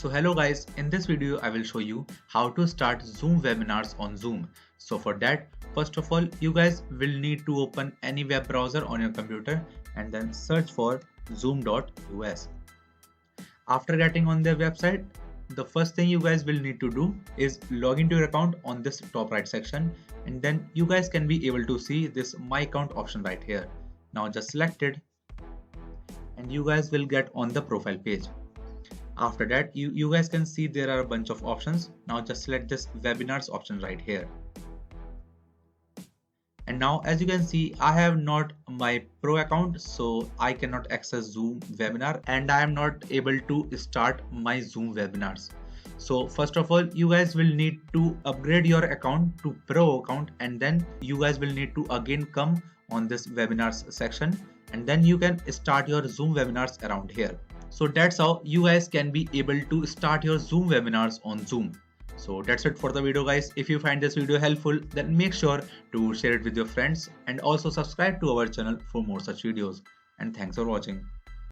So hello guys, in this video I will show you how to start Zoom webinars on Zoom. So for that, first of all, you guys will need to open any web browser on your computer and then search for zoom.us. After getting on their website, the first thing you guys will need to do is log into your account on this top right section, and then you guys can be able to see this my account option right here. Now just select it and you guys will get on the profile page. After that, you guys can see there are a bunch of options. Now just select this webinars option right here. And now as you can see, I have not my pro account, so I cannot access Zoom webinar and I am not able to start my Zoom webinars. So first of all, you guys will need to upgrade your account to pro account, and then you guys will need to again come on this webinars section, and then you can start your Zoom webinars around here. So that's how you guys can be able to start your Zoom webinars on Zoom. So that's it for the video guys. If you find this video helpful, then make sure to share it with your friends and also subscribe to our channel for more such videos. And thanks for watching.